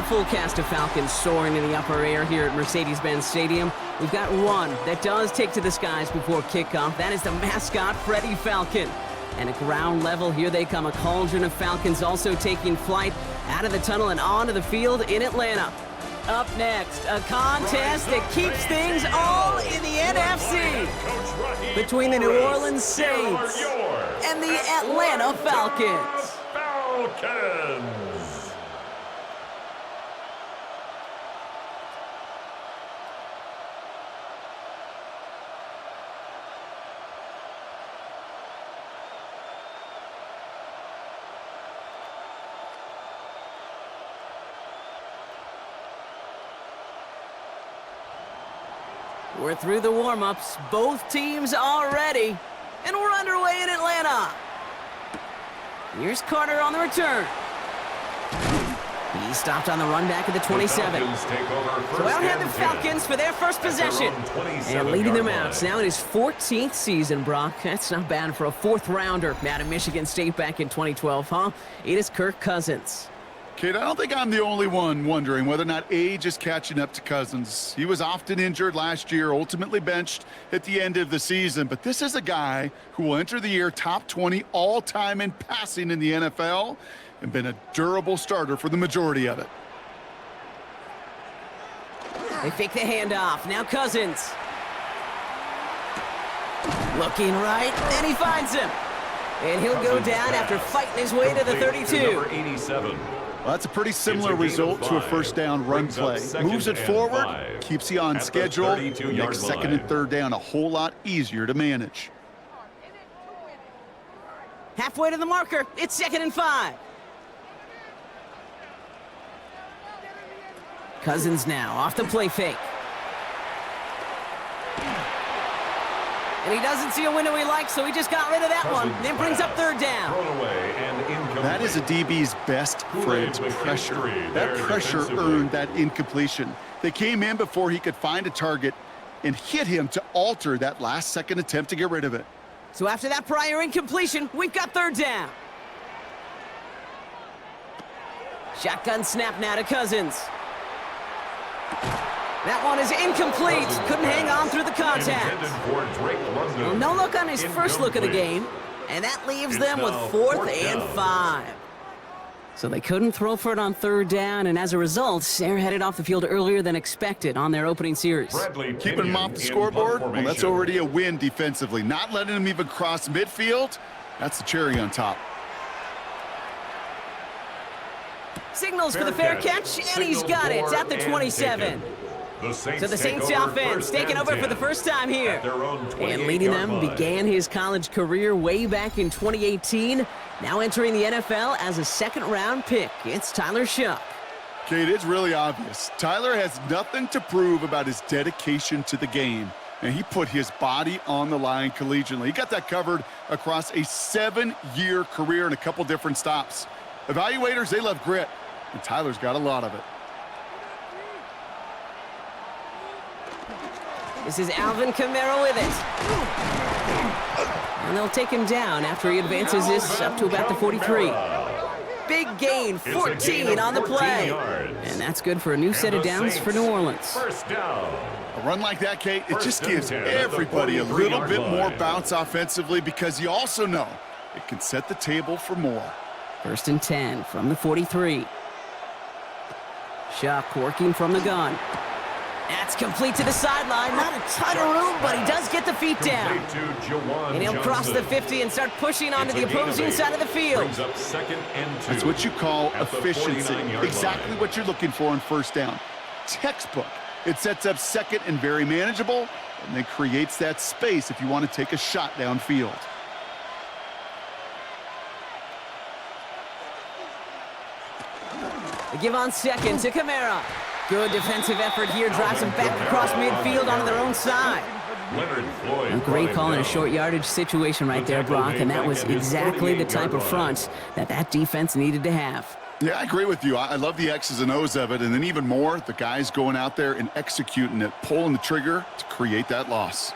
a full cast of Falcons soaring in the upper air here at Mercedes-Benz Stadium. We've got one that does take to the skies before kickoff. That is the mascot, Freddie Falcon. And at ground level, here they come. A cauldron of Falcons also taking flight out of the tunnel and onto the field in Atlanta. Up next, a contest that keeps things all in the NFC between the New Orleans Saints and the Atlanta Falcons. We're through the warm-ups. Both teams are ready. And we're underway in Atlanta. Here's Carter on the return. He stopped on the run back at the 27. So out head the Falcons for their first possession. And leading them out. It's now in his 14th season, Brock. That's not bad for a fourth-rounder out of Michigan State back in 2012, huh? It is Kirk Cousins. Kid, I don't think I'm the only one wondering whether or not age is catching up to Cousins. He was often injured last year, ultimately benched at the end of the season. But this is a guy who will enter the year top 20 all-time in passing in the NFL and been a durable starter for the majority of it. They fake the handoff. Now Cousins. Looking right, and he finds him. And he'll go down after fighting his way to the 32. Number 87. Well, that's a pretty similar result to a first down run play. Moves it forward, keeps you on schedule, makes second and third down a whole lot easier to manage. Halfway to the marker, it's 2nd and 5. Cousins now off the play fake. And he doesn't see a window he likes, so he just got rid of that one. Then brings up 3rd down. That is a DB's best friend, pressure. That pressure earned that incompletion. They came in before he could find a target and hit him to alter that last-second attempt to get rid of it. So after that prior incompletion, we've got 3rd down. Shotgun snap now to Cousins. That one is incomplete. Couldn't hang on through the contact. Well, no look on his first look of the game. And that leaves them with 4th and 5. So they couldn't throw for it on 3rd down, and as a result, they're headed off the field earlier than expected on their opening series. Keeping them off the scoreboard, well, that's already a win defensively. Not letting them even cross midfield, that's the cherry on top. Signals for the fair catch, and he's got it at the 27. So the Saints offense taking over for the first time here. And leading them began his college career way back in 2018. Now entering the NFL as a 2nd-round pick. It's Tyler Shough. Kate, it's really obvious. Tyler has nothing to prove about his dedication to the game. And he put his body on the line collegiately. He got that covered across a 7-year career in a couple different stops. Evaluators, they love grit. And Tyler's got a lot of it. This is Alvin Kamara with it. And they'll take him down after he advances this up to about the 43. Big gain, 14 on the play. And that's good for a new set of downs for New Orleans. A run like that, Kate, it just gives everybody a little bit more bounce offensively because you also know it can set the table for more. 1st and 10 from the 43. Shough working from the gun. That's complete to the sideline. Not a ton of room, but he does get the feet down. And he'll cross the 50 and start pushing onto the opposing side of the field. That's what you call efficiency. Exactly what you're looking for on 1st down. Textbook. It sets up 2nd and very manageable, and then creates that space if you want to take a shot downfield. They give on 2nd to Kamara. Good defensive effort here, drives them back across midfield onto their own side. A great call in a short yardage situation right there, Brock, and that was exactly the type of front that defense needed to have. Yeah, I agree with you. I love the X's and O's of it, and then even more, the guys going out there and executing it, pulling the trigger to create that loss.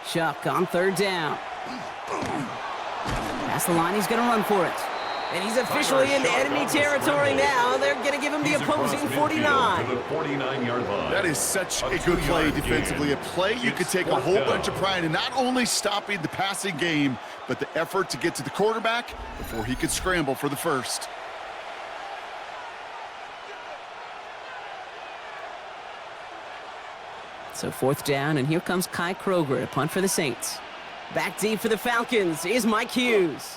Shough on 3rd down. Past the line, he's going to run for it. And he's officially into enemy territory now. They're going to give him the opposing 49. To the 49-yard line. That is such a good play defensively. A play you could take a whole bunch of pride in not only stopping the passing game, but the effort to get to the quarterback before he could scramble for the first. So 4th down, and here comes Kai Kroger to punt for the Saints. Back deep for the Falcons is Mike Hughes.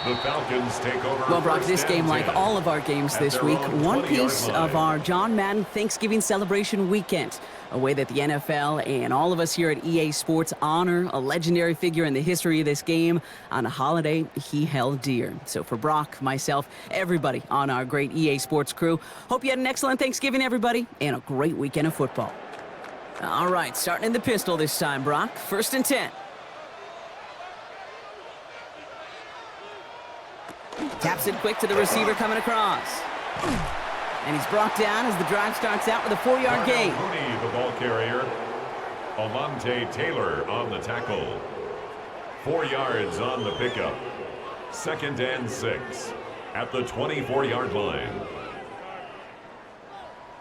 The Falcons take over. Well, Brock, this game, like 10 all of our games this week, one piece of our John Madden Thanksgiving celebration weekend. A way that the NFL and all of us here at EA Sports honor a legendary figure in the history of this game on a holiday he held dear. So for Brock, myself, everybody on our great EA Sports crew, hope you had an excellent Thanksgiving, everybody, and a great weekend of football. All right, starting in the pistol this time, Brock. 1st and 10. Taps it quick to the receiver coming across. And he's brought down as the drive starts out with a 4-yard gain. Mooney, the ball carrier. Alante Taylor on the tackle. 4 yards on the pickup. 2nd and 6 at the 24-yard line.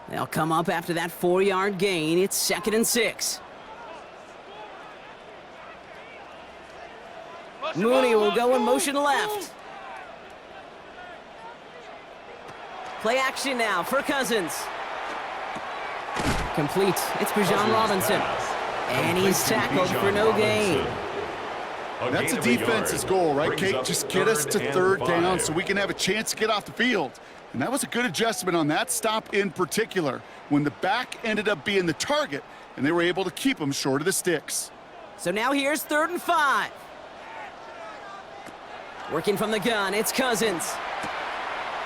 They'll come up after that 4-yard gain. It's 2nd and 6. Mooney will go in motion left. Play action now for Cousins. Complete. It's Bijan Robinson. And he's tackled for no gain. That's a defense's goal, right, Kate? Just get us to 3rd down so we can have a chance to get off the field. And that was a good adjustment on that stop in particular, when the back ended up being the target, and they were able to keep him short of the sticks. So now here's 3rd and 5. Working from the gun, it's Cousins.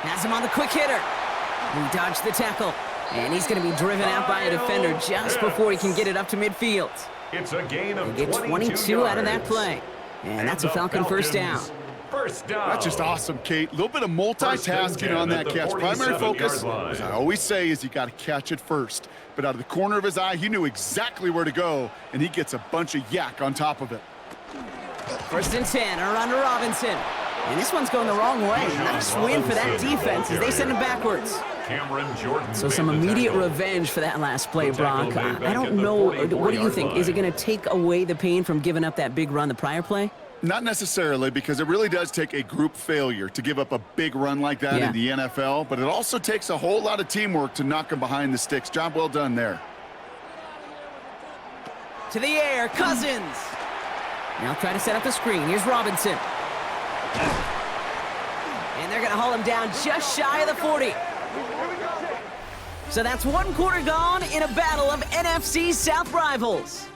Has him on the quick hitter. He dodged the tackle, and he's going to be driven out by a defender just before he can get it up to midfield. It's a gain of They get 22 out of that play, and that's a Falcon 1st down. First down. That's just awesome, Kate. A little bit of multitasking on that catch. Primary focus, as I always say, is you got to catch it first. But out of the corner of his eye, he knew exactly where to go, and he gets a bunch of yak on top of it. 1st and 10, around to Robinson. And this one's going the wrong way. Nice win for that defense as they send him backwards. So some immediate revenge for that last play, Brock. I don't know. What do you think? Is it going to take away the pain from giving up that big run the prior play? Not necessarily, because it really does take a group failure to give up a big run like that in the NFL, but it also takes a whole lot of teamwork to knock him behind the sticks. Job well done there. To the air, Cousins. Now try to set up the screen. Here's Robinson. And they're going to haul him down just shy of the 40. So that's 1 quarter gone in a battle of NFC South rivals.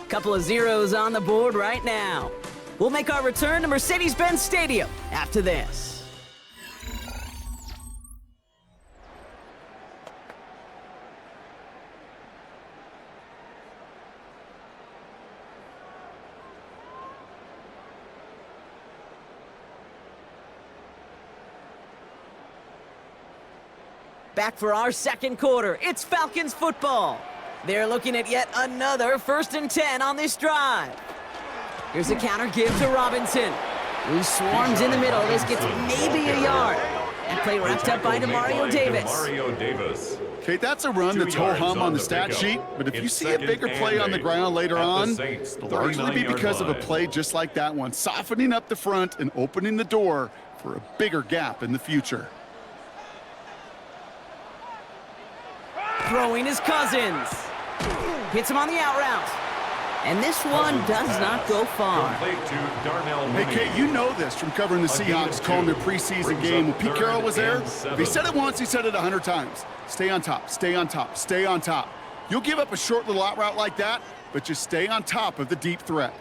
Couple of zeros on the board right now. We'll make our return to Mercedes-Benz Stadium after this. Back for our 2nd quarter. It's Falcons football. They're looking at yet another 1st and 10 on this drive. Here's a counter give to Robinson. He swarms in the middle. This gets maybe a yard. That play wrapped up by Demario Davis. Kate, that's a run that's ho-hum on the stat sheet, but if you see a bigger play on the ground later on, it'll largely be because of a play just like that one, softening up the front and opening the door for a bigger gap in the future. Throwing his Cousins. Hits him on the out route. And this one does not go far. Hey, Kate, you know this from covering the Seahawks, calling their preseason game. When Pete Carroll was there, if he said it once, he said it 100 times. Stay on top, stay on top, stay on top. You'll give up a short little out route like that, but just stay on top of the deep threat.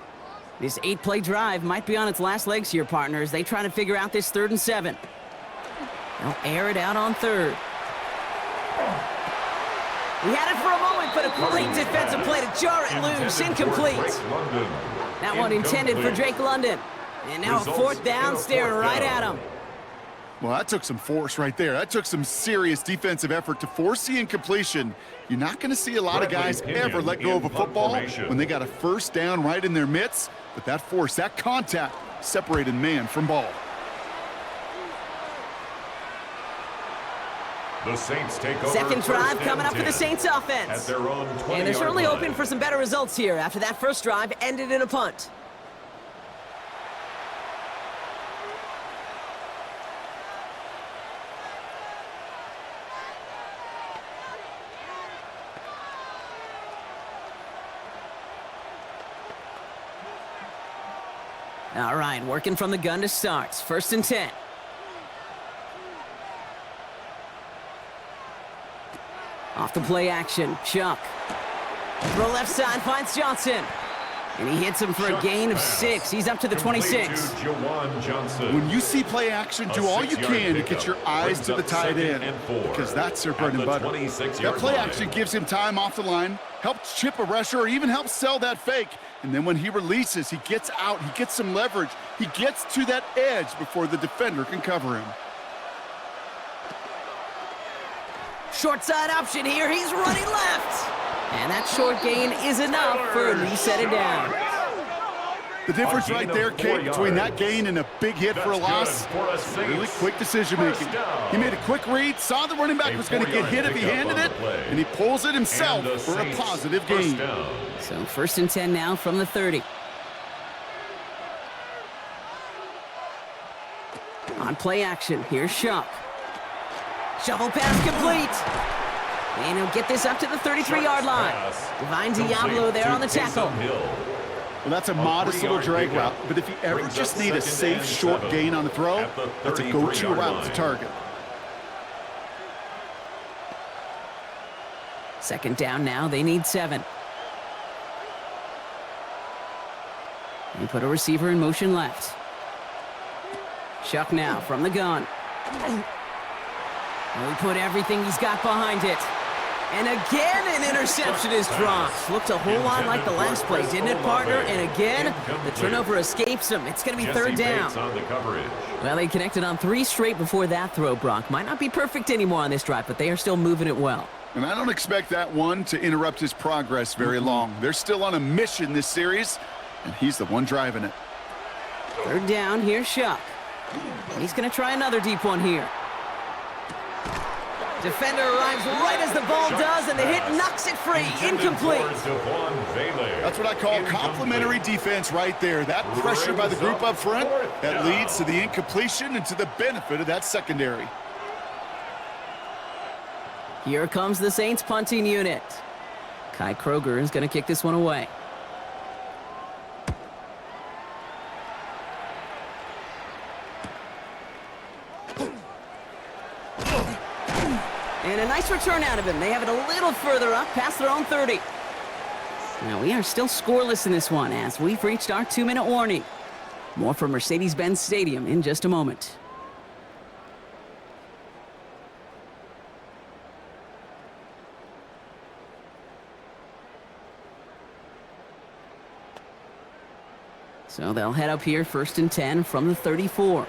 This 8-play drive might be on its last legs here, partners. They try to figure out this 3rd and 7. They'll air it out on 3rd. He had it for a moment, but a great defensive play to jar it loose. Incomplete. That one intended for Drake London. And now a 4th down, staring right at him. Well, that took some force right there. That took some serious defensive effort to force the incompletion. You're not going to see a lot of guys ever let go of a football when they got a first down right in their midst. But that force, that contact, separated man from ball. The Saints take over. Second drive coming up for the Saints offense. At their own 20-yard And they're certainly line. hoping for some better results here after that first drive ended in a punt. All right, working from the gun to start. First and 10. Off the play action, Chuck. Throw left side, finds Johnson. And he hits him for a gain of 6. He's up to the 26. When you see play action, do all you can to get your eyes to the tight end, because that's their bread and butter. That play action gives him time off the line, helps chip a rusher, or even helps sell that fake. And then when he releases, he gets out, he gets some leverage. He gets to that edge before the defender can cover him. Short side option here. He's running left. And that short gain is enough for a reset it down. The difference right there, Kate, between that gain and a big hit for a loss, really quick decision-making. He made a quick read, saw the running back was going to get hit if he handed it, and he pulls it himself for a positive gain. So first and 10 now from the 30. On play action, here's Shuck. Shovel pass complete. And he'll get this up to the 33-yard line. Divine Diablo there on the tackle. Well, that's a modest little drag route, but if you ever just need a safe, short gain on the throw, that's a go-to route to target. Second down now, they need 7. And put a receiver in motion left. Shuck now from the gun. Well, he put everything he's got behind it. And again, an interception is dropped. Looked a whole lot like the last play, didn't it, partner? And again, the turnover escapes him. It's going to be third down. Well, they connected on 3 straight before that throw, Brock. Might not be perfect anymore on this drive, but they are still moving it well. And I don't expect that one to interrupt his progress very long. They're still on a mission this series, and he's the one driving it. Third down, here's Shuck. He's going to try another deep one here. Defender arrives right as the ball does, and the hit knocks it free. Incomplete. That's what I call complimentary defense right there. That pressure by the group up front, that leads to the incompletion and to the benefit of that secondary. Here comes the Saints punting unit. Kai Kroger is going to kick this one away. And a nice return out of him. They have it a little further up, past their own 30. Now, we are still scoreless in this one as we've reached our 2-minute warning. More from Mercedes-Benz Stadium in just a moment. So they'll head up here, first and 10 from the 34.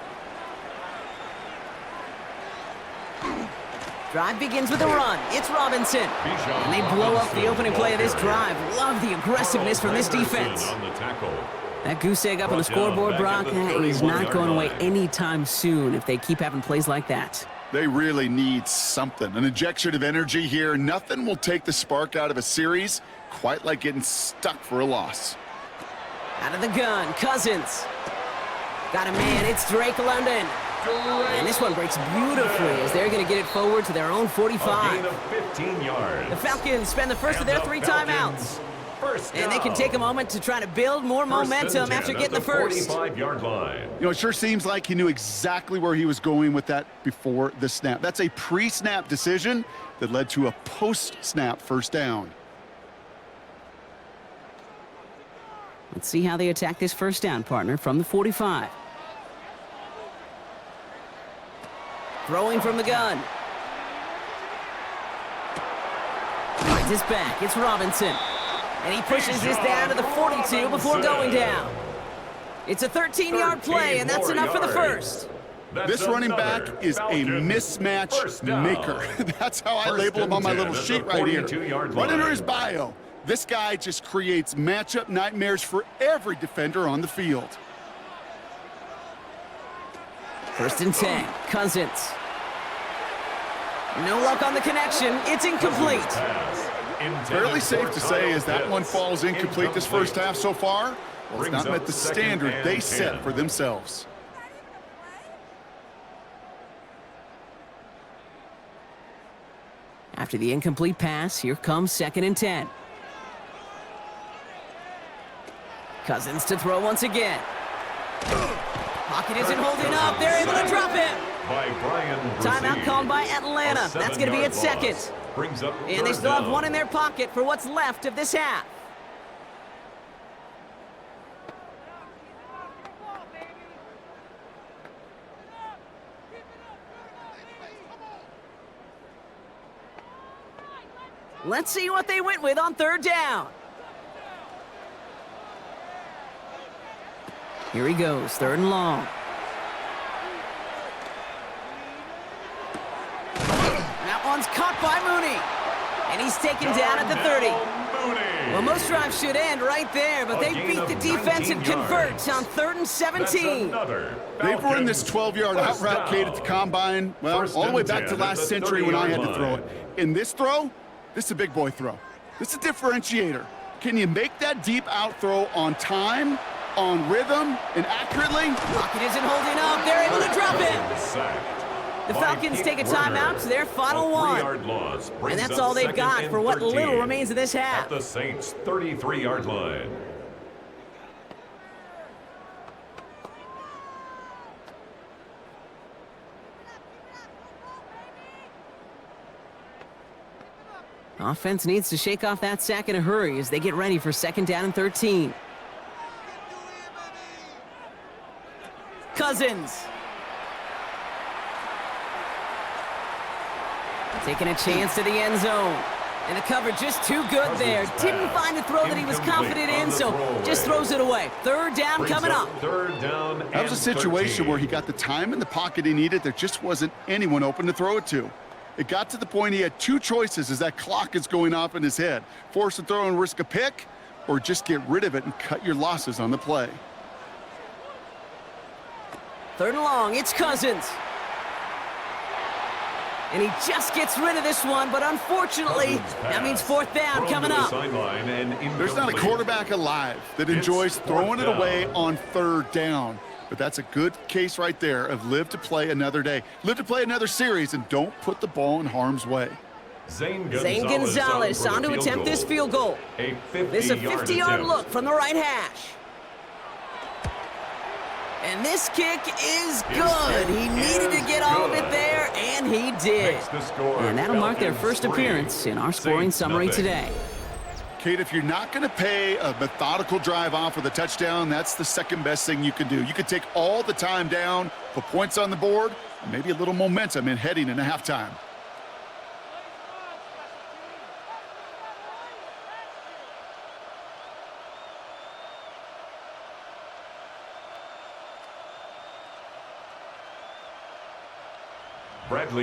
Drive begins with a run. It's Robinson. And they blow up the opening play of this drive. Love the aggressiveness from this defense. That goose egg up on the scoreboard, Brock, is not going away anytime soon if they keep having plays like that. They really need something. An injection of energy here. Nothing will take the spark out of a series quite like getting stuck for a loss. Out of the gun, Cousins. Got a man, it's Drake London. And this one breaks beautifully as they're going to get it forward to their own 45. A gain of 15 yards. The Falcons spend the first of their 3 timeouts. And they can take a moment to try to build more momentum after getting the first. 45-yard line. You know, it sure seems like he knew exactly where he was going with that before the snap. That's a pre-snap decision that led to a post-snap first down. Let's see how they attack this first down, partner, from the 45. Throwing from the gun. Finds his back. It's Robinson. And he pushes this down to the 42 before going down. It's a 13-yard play, and that's enough for the first. This running back is a mismatch maker. That's how I label him on my little sheet right here. Right under his bio, this guy just creates matchup nightmares for every defender on the field. 1st and 10, Cousins. No luck on the connection. It's incomplete. Fairly safe to say as that one falls incomplete this first half so far. Well, it's not met the standard they set for themselves. After the incomplete pass, here comes 2nd and 10. Cousins to throw once again. Pocket isn't holding up. They're able to drop him. Timeout called by Atlanta. That's going to be its 2nd. And they still have one in their pocket for what's left of this half. Let's see what they went with on 3rd down. Here he goes, 3rd and long. That one's caught by Mooney. And he's taken down at the 30. Well, most drives should end right there, but they beat the defense and convert on 3rd and 17. They've run this 12-yard out route, Kate, at the combine, well, all the way back to last century when I had to throw it. In this throw, this is a big boy throw. This is a differentiator. Can you make that deep out throw on time, on rhythm, and accurately? Pocket isn't holding up. They're able to drop it. The Falcons take a timeout to their final one. And that's all they've got for what little remains of this half. At the Saints' 33-yard line. Offense needs to shake off that sack in a hurry as they get ready for 2nd down and 13. Cousins. Taking a chance to the end zone. And the coverage just too good there. Didn't find a throw that he was confident in, so just throws it away. 3rd down coming up. 3rd down. That was a situation where he got the time in the pocket he needed. There just wasn't anyone open to throw it to. It got to the point he had 2 choices as that clock is going off in his head. Force a throw and risk a pick, or just get rid of it and cut your losses on the play. 3rd and long, it's Cousins. And he just gets rid of this one, but unfortunately, that means 4th down coming up. There's not a quarterback alive that enjoys throwing it away on 3rd down. But that's a good case right there of live to play another day. Live to play another series and don't put the ball in harm's way. Zane Gonzalez on to attempt this field goal. This is a 50-yard look from the right hash. And this kick is good. He needed to get all of it there, and he did. And that'll mark their first appearance in our scoring summary today. Kate, if you're not going to pay a methodical drive off with a touchdown, that's the 2nd best thing you can do. You could take all the time down, put points on the board, and maybe a little momentum in heading into halftime.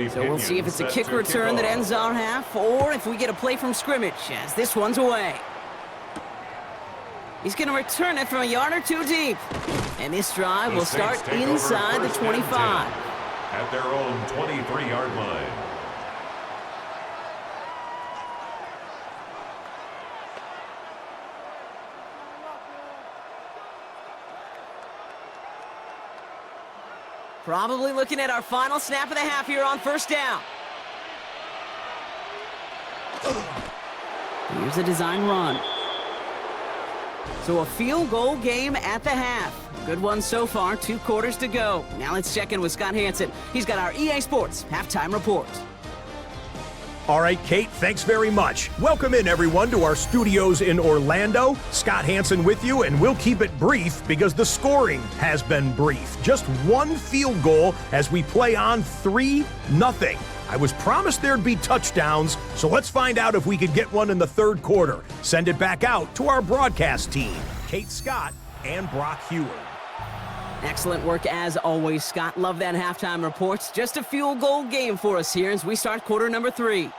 So we'll see if it's a kick return that ends our half, or if we get a play from scrimmage, as this one's away. He's going to return it from a yard or 2 deep. And this drive will start inside the 25. At their own 23-yard line. Probably looking at our final snap of the half here on 1st down. Here's a design run. So a field goal game at the half. Good one so far, 2 quarters to go. Now let's check in with Scott Hansen. He's got our EA Sports halftime report. All right, Kate, thanks very much. Welcome in, everyone, to our studios in Orlando. Scott Hansen with you, and we'll keep it brief because the scoring has been brief. Just 1 field goal as we play on 3-0. I was promised there'd be touchdowns, so let's find out if we could get one in the 3rd quarter. Send it back out to our broadcast team, Kate Scott and Brock Heward. Excellent work as always, Scott. Love that halftime report. Just a field goal game for us here as we start quarter number 3.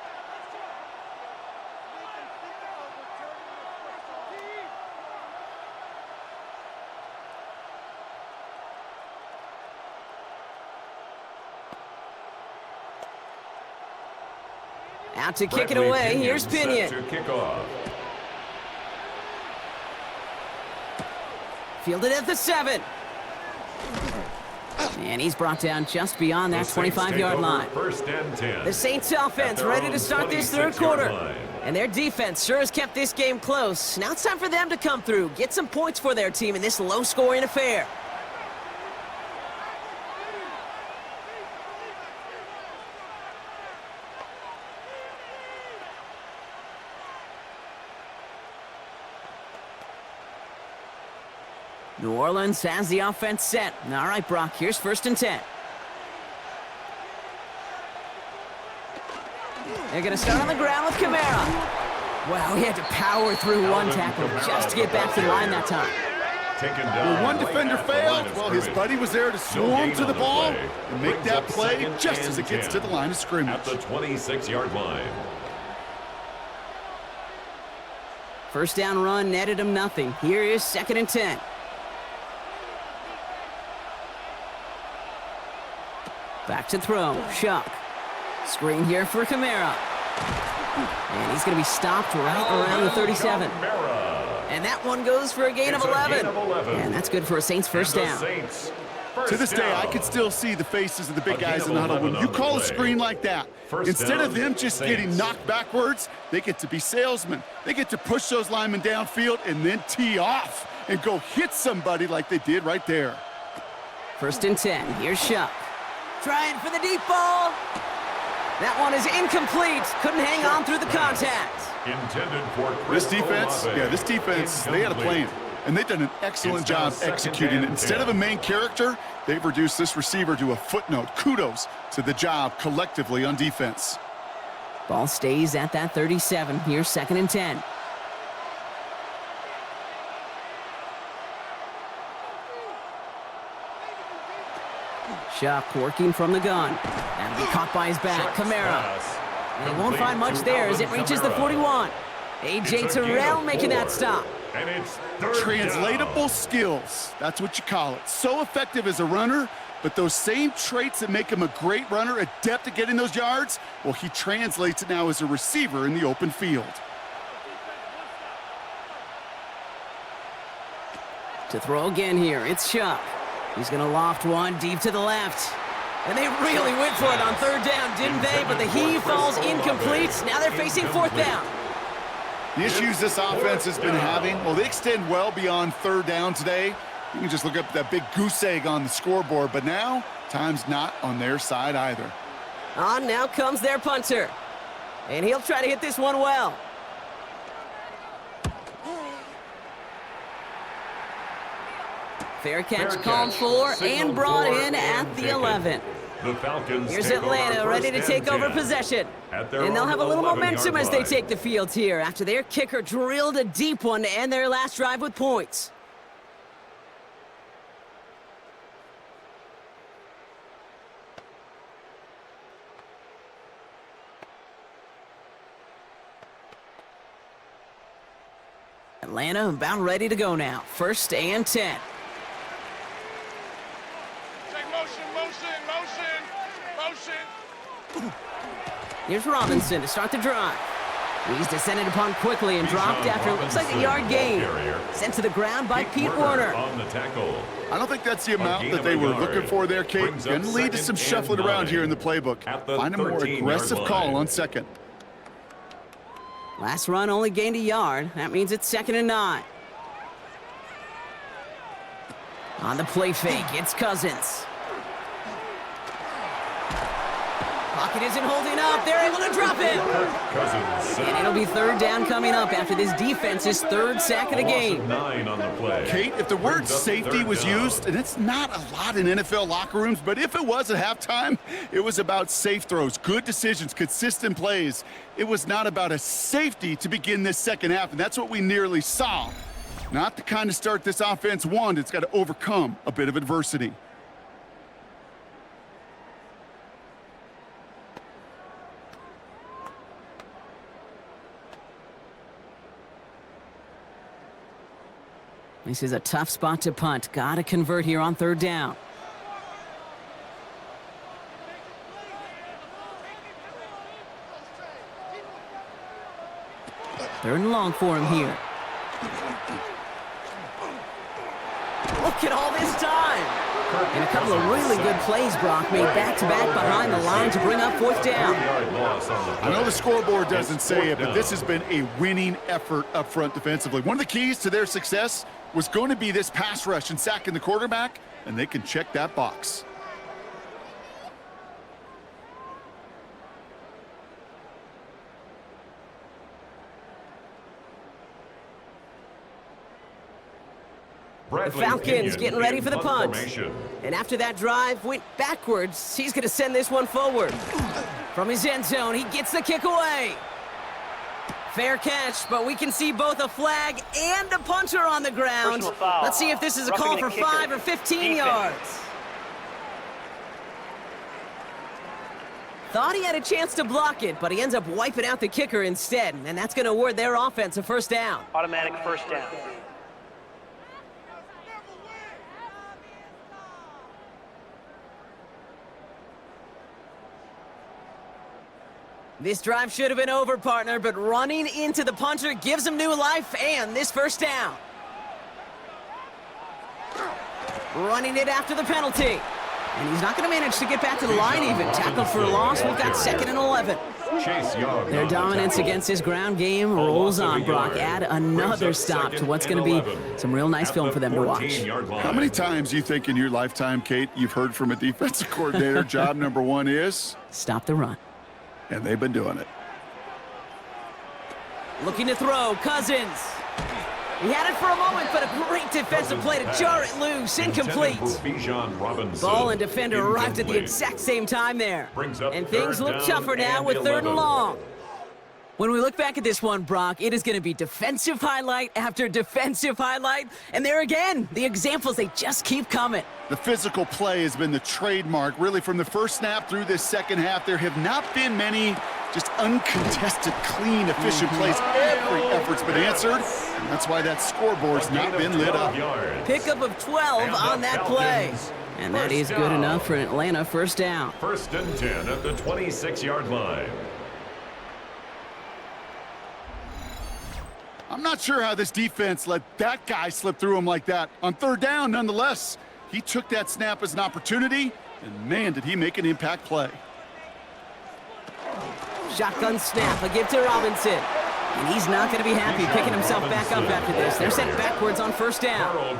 Out to kick it away. Here's Pinion. To kick off. Fielded at the 7. And he's brought down just beyond that 25-yard line. First and 10. The Saints offense ready to start this third quarter. And their defense sure has kept this game close. Now it's time for them to come through, get some points for their team in this low-scoring affair. New Orleans has the offense set. All right, Brock, here's first and 10. They're going to start on the ground with Kamara. Wow, he had to power through one tackle just to get back to the line that time. Taken down. One defender failed. Well, his buddy was there to swarm to the ball and make that play just as it gets to the line of scrimmage. At the 26-yard line. First down run netted him nothing. Here is second and 10. Back to throw. Shuck. Screen here for Kamara. And he's going to be stopped right around the 37. And that one goes for a gain of 11. And that's good for a Saints first down. To this day, I can still see the faces of the big guys in the huddle. When you call a screen like that, instead of them just getting knocked backwards, they get to be salesmen. They get to push those linemen downfield and then tee off and go hit somebody like they did right there. First and 10. Here's Shuck. Trying for the deep ball. That one is incomplete. Couldn't hang on through the contact. Intended for This defense, they had a plan. And they've done an excellent job executing it. Instead of a main character, they've reduced this receiver to a footnote. Kudos to the job collectively on defense. Ball stays at that 37. Here's second and 10. Shuck working from the gun. That'll be caught by his back. Kamara. And he won't find much there as it reaches the 41. A.J. Terrell making that stop. And it's Translatable skills. That's what you call it. So effective as a runner, but those same traits that make him a great runner, adept at getting those yards, well, he translates it now as a receiver in the open field. To throw again here, it's Shuck. He's going to loft one deep to the left. And they really went for it on third down, didn't they? But the heave falls incomplete. Now they're facing fourth down. The issues this offense has been having, well, they extend well beyond third down today. You can just look up that big goose egg on the scoreboard, but now time's not on their side either. On now comes their punter. And he'll try to hit this one well. Fair catch called for and brought in at the 11. The Falcons. Here's Atlanta ready to take over possession. And they'll have a little momentum as they take the field here after their kicker drilled a deep one to end their last drive with points. Atlanta about ready to go now. First and 10. Here's Robinson to start the drive. He's descended upon quickly and dropped after it looks like a yard gain. Sent to the ground by Pete Werner. On the tackle. I don't think that's the amount that they were looking for there, Kate. Going to lead to some shuffling around here in the playbook. Find a more aggressive call on second. Last run only gained a yard. That means it's second and 9. On the play fake, it's Cousins. Pocket isn't holding up. They're able to drop it. And it'll be third down coming up after this defense's third sack of the game. 9 on the play. Kate, if the word safety was used, and it's not a lot in NFL locker rooms, but if it was at halftime, it was about safe throws, good decisions, consistent plays. It was not about a safety to begin this second half, and that's what we nearly saw. Not the kind of start this offense wanted. It's got to overcome a bit of adversity. This is a tough spot to punt. Got to convert here on third down. Third and long for him here. Look at all this time. And a couple of really good plays, Brock, made back-to-back behind the line to bring up fourth down. I know the scoreboard doesn't say it, but this has been a winning effort up front defensively. One of the keys to their success was going to be this pass rush and sacking the quarterback, and they can check that box. The Falcons getting ready for the punt. And after that drive went backwards, he's going to send this one forward. From his end zone, he gets the kick away. Fair catch, but we can see both a flag and a punter on the ground. Let's see if this is a call for 5 or 15 yards. Thought he had a chance to block it, but he ends up wiping out the kicker instead, and that's going to award their offense a first down. Automatic first down. This drive should have been over, partner, but running into the punter gives him new life and this first down. Running it after the penalty. And he's not going to manage to get back to the line even. Tackled for a loss. We've got 2nd and 11. Their dominance against his ground game rolls on, Brock. Add another stop to what's going to be some real nice film for them to watch. How many times you think in your lifetime, Kate, you've heard from a defensive coordinator, job number 1 is? Stop the run. And they've been doing it. Looking to throw, Cousins. He had it for a moment, but a great defensive play to jar it loose. Incomplete. Ball and defender arrived at the exact same time there. And things look tougher now with 3rd and long. When we look back at this one, Brock, it is going to be defensive highlight after defensive highlight. And there again, the examples, they just keep coming. The physical play has been the trademark, really, from the first snap through this second half. There have not been many just uncontested, clean, efficient plays. Every effort's been answered, and that's why that scoreboard's not been lit up. Pickup of 12 on that play. And that is good enough for an Atlanta first down. 1st and 10 at the 26-yard line. I'm not sure how this defense let that guy slip through him like that. On 3rd down, nonetheless, he took that snap as an opportunity, and man, did he make an impact play. Shotgun snap, a give to Robinson. And he's not going to be happy picking himself back up after this. They're sent backwards on first down.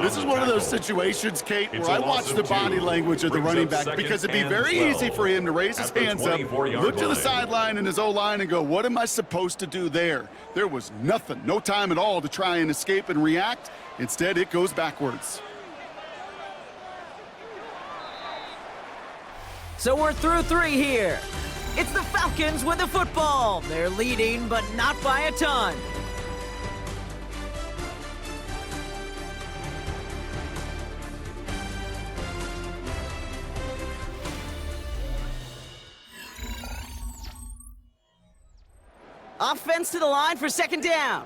This is one of those situations, Kate, where I watch the body language of the running back because it'd be very easy for him to raise his hands up, look to the sideline and his O-line and go, what am I supposed to do there? There was nothing, no time at all to try and escape and react. Instead, it goes backwards. So we're through 3 here. It's the Falcons with the football. They're leading, but not by a ton. Offense to the line for 2nd down.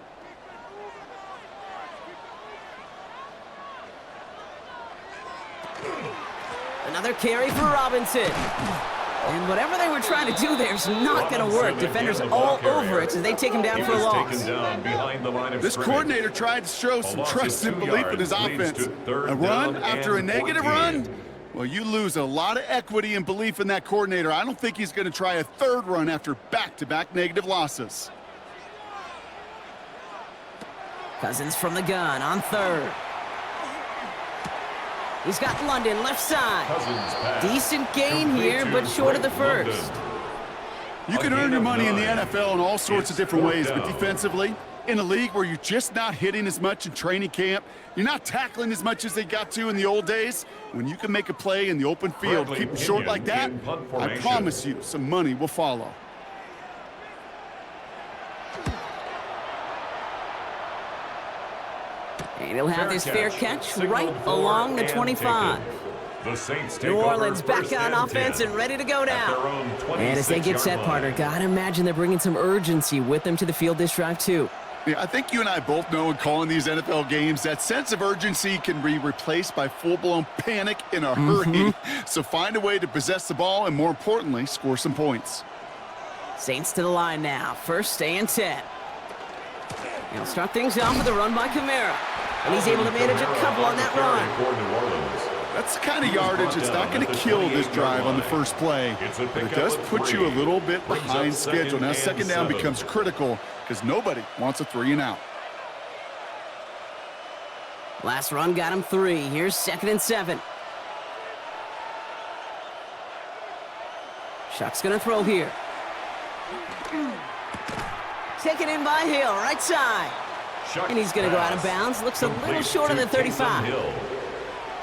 Another carry for Robinson. And whatever they were trying to do there is not going to work. Defenders all over it as they take him down for a loss. This coordinator tried to show some trust and belief in his offense. A run after a negative run? Well, you lose a lot of equity and belief in that coordinator. I don't think he's going to try a 3rd run after back-to-back negative losses. Cousins from the gun on 3rd. He's got London left side. Decent gain here, but short of the first. You can earn your money in the NFL in all sorts of different ways, but defensively, in a league where you're just not hitting as much in training camp, you're not tackling as much as they got to in the old days, when you can make a play in the open field, keep them short like that, I promise you some money will follow. And he'll have this fair catch Signaled right for along the and 25. taken. The Saints take New over Orleans back first on and offense 10 and ready to go at their now. own And as they get 26-yard set, line. partner, gotta imagine they're bringing some urgency with them to the field this drive, too. Yeah, I think you and I both know in calling these NFL games that sense of urgency can be replaced by full-blown panic in a hurry. So find a way to possess the ball and, more importantly, score some points. Saints to the line now. First and 10. He'll start things off with a run by Kamara. And he's able to manage a couple on that run. For New Orleans. That's the kind of yardage that's not going to kill this drive on the first play. But it does put you a little bit behind schedule. Now second down becomes critical because nobody wants a 3 and out. Last run got him 3. Here's 2nd and 7. Shuck's going to throw here. Taken in by Hill, right side. And he's going to go out of bounds. Looks a little shorter than 35.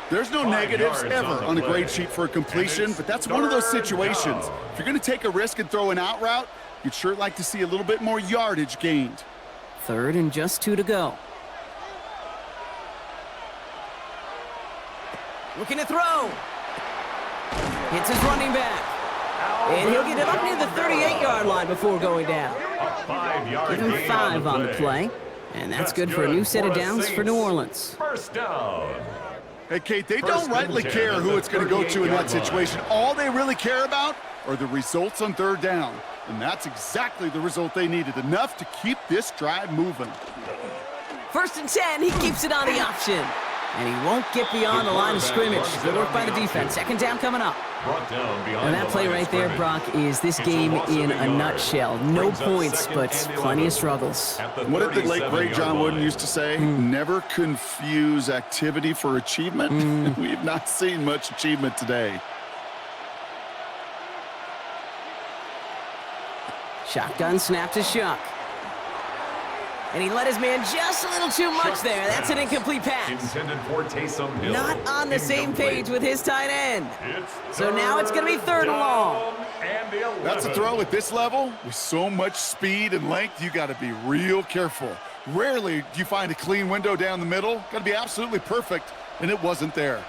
There's no negatives ever on a grade sheet for a completion, but that's one of those situations. If you're going to take a risk and throw an out route, you'd sure like to see a little bit more yardage gained. 3rd and just 2 to go. Looking to throw. Hits his running back. And he'll get it up near the 38-yard line before going down. Give him 5 on the play. And that's good for a new set of downs for New Orleans. First down. Hey, Kate, they don't rightly care who it's going to go to in that situation. All they really care about are the results on 3rd down. And that's exactly the result they needed, enough to keep this drive moving. 1st and 10, he keeps it on the option. And he won't get beyond the line of scrimmage. Good work by the defense. 2nd down coming up. And that play right there, Brock, is this game in a nutshell. No points, but plenty of struggles. What did the late, great John Wooden used to say? Never confuse activity for achievement. We've not seen much achievement today. Shotgun snap to Shuck. And he let his man just a little too much there. That's an incomplete pass. Intended for Taysom Hill. Not on the same page with his tight end. So now it's going to be 3rd and long. That's a throw at this level. With so much speed and length, you got to be real careful. Rarely do you find a clean window down the middle. Got to be absolutely perfect, and it wasn't there.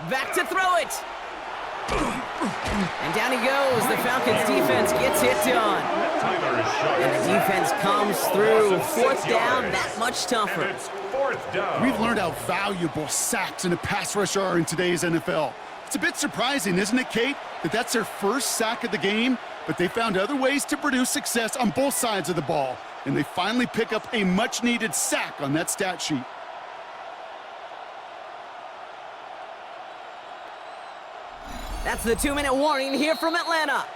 Back to throw it. And down he goes. The Falcons defense gets it done. And the defense comes through. 4th down, that much tougher. We've learned how valuable sacks in a pass rush are in today's NFL. It's a bit surprising, isn't it, Kate, that that's their first sack of the game, but they found other ways to produce success on both sides of the ball, and they finally pick up a much-needed sack on that stat sheet. That's the 2-minute warning here from Atlanta.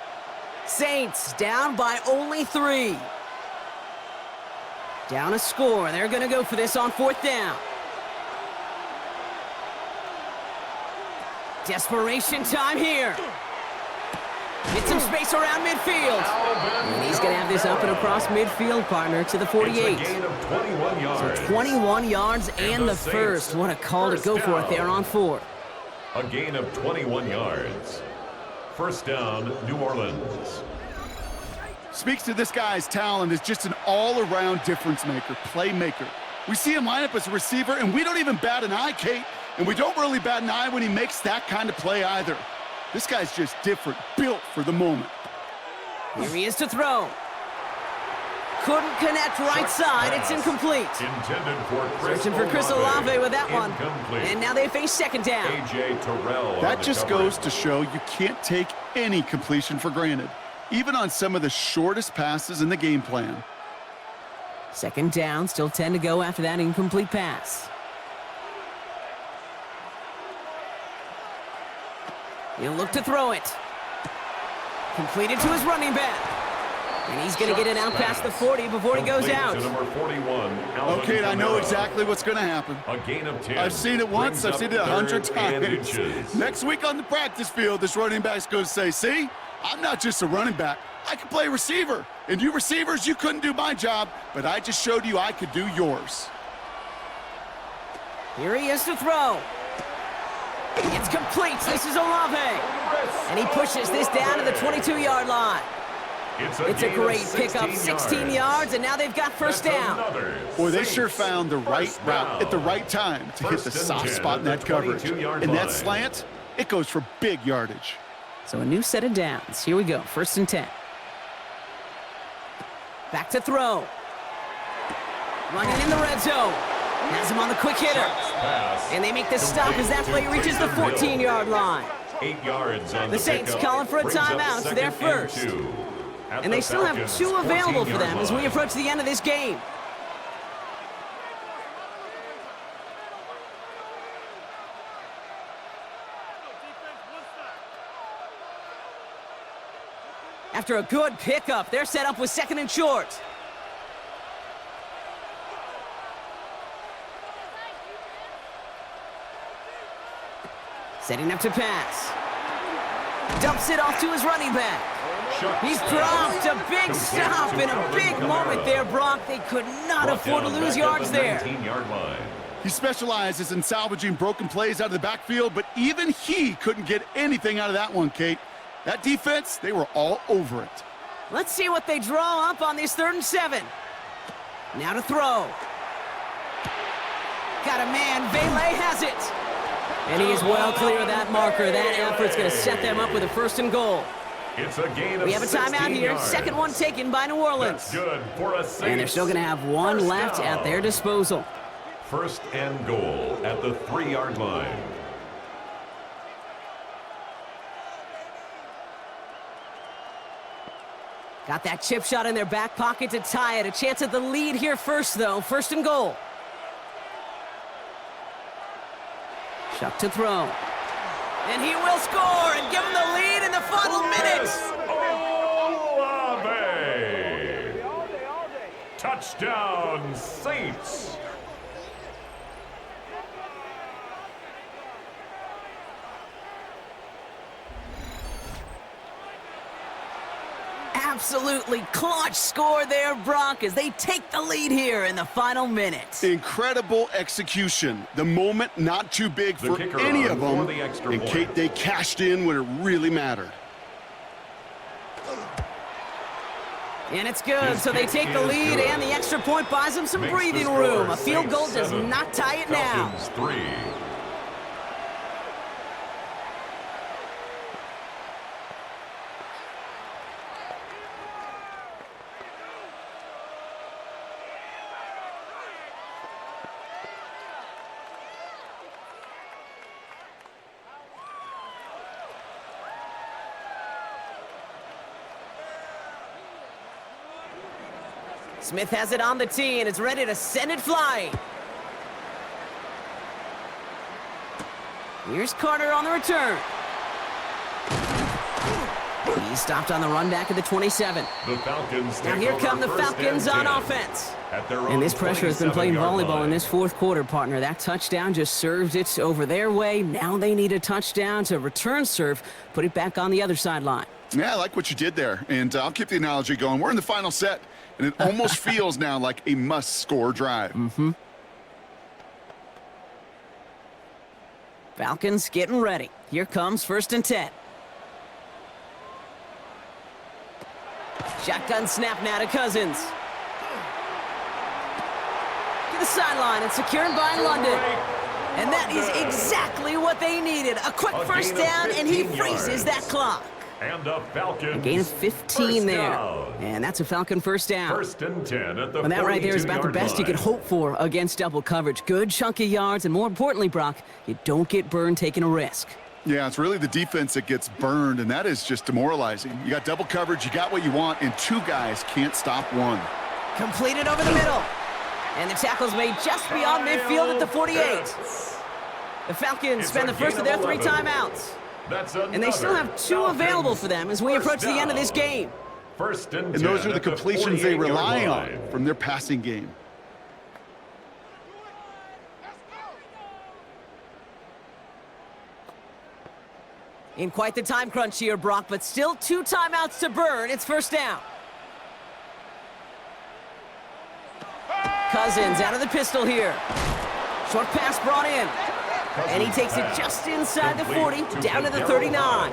Saints down by only 3. Down a score. They're going to go for this on 4th down. Desperation time here. Get some space around midfield. And he's going to have this up and across midfield, partner, to the 48. So 21 yards and the first. What a call to go for it there on 4th. A gain of 21 yards. First down, New Orleans. Speaks to this guy's talent as just an all-around difference maker, playmaker. We see him line up as a receiver, and we don't even bat an eye, Kate, and we don't really bat an eye when he makes that kind of play either. This guy's just different, built for the moment. Here he is to throw. Couldn't connect right side. It's incomplete. Intended for Searching for Chris Olave with that one. And now they face 2nd down. A.J. Terrell. That just goes to show you can't take any completion for granted, even on some of the shortest passes in the game plan. 2nd down, still 10 to go after that incomplete pass. He'll look to throw it. Completed to his running back. And he's going to get it out past the 40 before he goes out. Okay, I know exactly what's going to happen. A gain of 10. I've seen it once. I've seen it 100 times. Next week on the practice field, this running back's going to say, see, I'm not just a running back. I can play receiver. And you receivers, you couldn't do my job, but I just showed you I could do yours. Here he is to throw. It's complete. This is Olave. And he pushes this down to the 22-yard line. It's a great pickup, 16 yards, and now they've got first down. Boy, they sure found the right route at the right time to hit the soft spot in that coverage. And that slant, it goes for big yardage. So a new set of downs. Here we go, 1st and 10. Back to throw. Running in the red zone. Has him on the quick hitter. And they make the stop as that play reaches the 14-yard line. 8 yards on the Saints calling for a timeout. It's their first. And they still have 2 available for them as we approach the end of this game. After a good pickup, they're set up with 2nd and short. Setting up to pass. Dumps it off to his running back. He's dropped. A big stop and a big moment there, Brock. They could not afford to lose yards there. He specializes in salvaging broken plays out of the backfield, but even he couldn't get anything out of that one, Kate. That defense, they were all over it. Let's see what they draw up on this 3rd and 7. Now to throw. Got a man. Vele has it. And he is well clear of that marker. That effort's going to set them up with a 1st and goal. It's a gain of we have a timeout here. Yards. 2nd one taken by New Orleans. That's good for a Saints. And they're still going to have 1 left down. at their disposal. 1st and goal at the 3-yard line. Got that chip shot in their back pocket to tie it. A chance at the lead here first, though. 1st and goal. Chuck to throw. And he will score and give them the lead in the final minutes. Olave. Touchdown, Saints. Absolutely clutch score there, Brock, as they take the lead here in the final minutes. Incredible execution. The moment not too big for any of them. And Kate, they cashed in when it really mattered. And it's good, so they take the lead, and the extra point buys them some breathing room. A field goal does not tie it now. Falcons 3. Smith has it on the tee and is ready to send it flying. Here's Carter on the return. He stopped on the run back at the 27. The Falcons now here come the Falcons on offense. And this pressure has been playing volleyball in this 4th quarter, partner. That touchdown just served it over their way. Now they need a touchdown to return serve, put it back on the other sideline. Yeah, I like what you did there. And I'll keep the analogy going. We're in the final set, and it almost feels now like a must-score drive. Falcons getting ready. Here comes 1st and 10. Shotgun snap now to Cousins. To the sideline and secured by London. And that is exactly what they needed. A quick first down, and he freezes that clock. And a Falcon. A gain of 15 there. And that's a Falcon first down. 1st and 10 at the 42-yard line. And that right there is about the best you can hope for against double coverage. Good chunky yards, and more importantly, Brock, you don't get burned taking a risk. Yeah, it's really the defense that gets burned, and that is just demoralizing. You got double coverage, you got what you want, and 2 guys can't stop one. Completed over the middle. And the tackle's made just beyond midfield at the 48. The Falcons spend the first of their 3 timeouts. And they still have 2 available for them as we approach the end of this game. 1st and 10 And those are the completions they rely on line. from their passing game. In quite the time crunch here, Brock, but still 2 timeouts to burn. It's first down. Cousins out of the pistol here. Short pass brought in. And he takes it just inside the 40, down to the 39.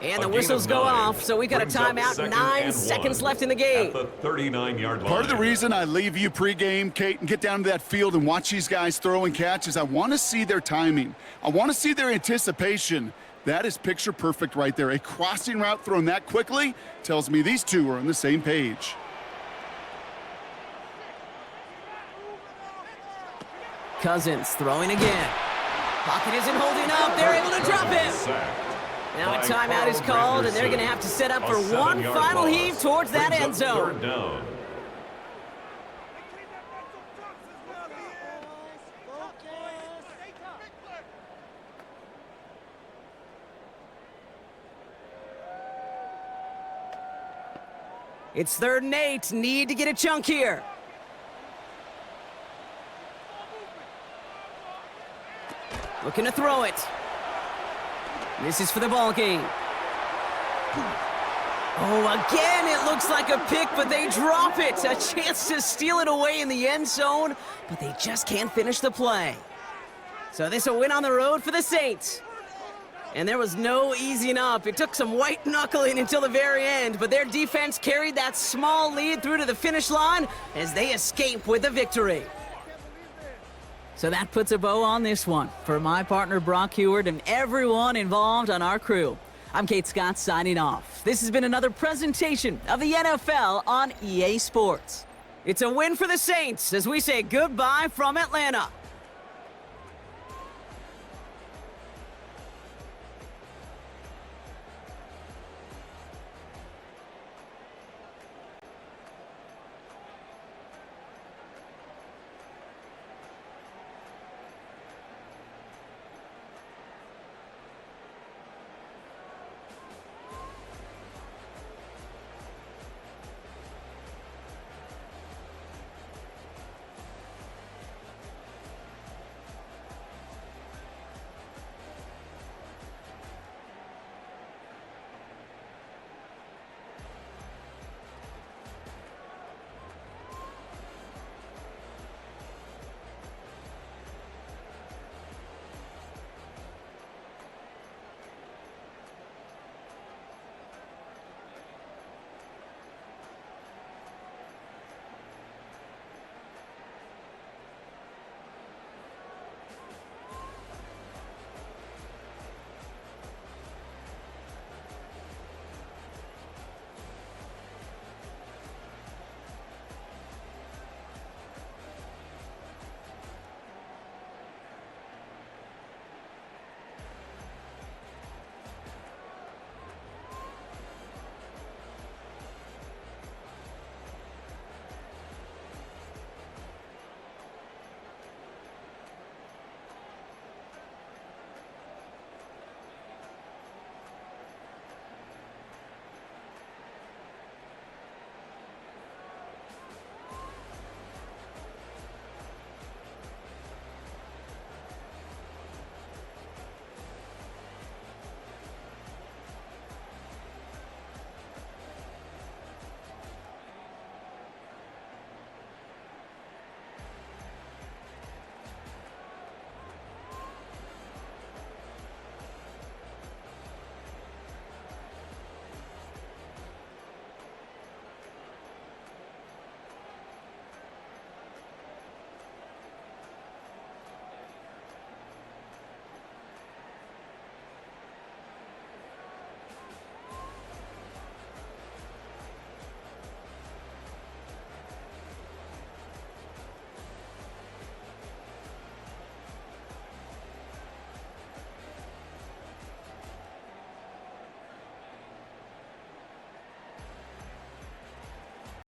And the whistles go off, so we got a timeout, 9 seconds left in the game. At the 39-yard line. Part of the reason I leave you pregame, Kate, and get down to that field and watch these guys throw and catch is I want to see their timing. I want to see their anticipation. That is picture perfect right there. A crossing route thrown that quickly tells me these two are on the same page. Cousins throwing again. Pocket isn't holding up. They're able to drop him. Now a timeout is called, and they're going to have to set up for one final heave towards that end zone. Third down. It's 3rd and 8. Need to get a chunk here. Looking to throw it. This is for the ball game. Oh, again, it looks like a pick, but they drop it. A chance to steal it away in the end zone, but they just can't finish the play. So this a win on the road for the Saints. And there was no easing up. It took some white knuckling until the very end, but their defense carried that small lead through to the finish line as they escape with the victory. So that puts a bow on this one. For my partner Brock Heward and everyone involved on our crew, I'm Kate Scott signing off. This has been another presentation of the NFL on EA Sports. It's a win for the Saints as we say goodbye from Atlanta.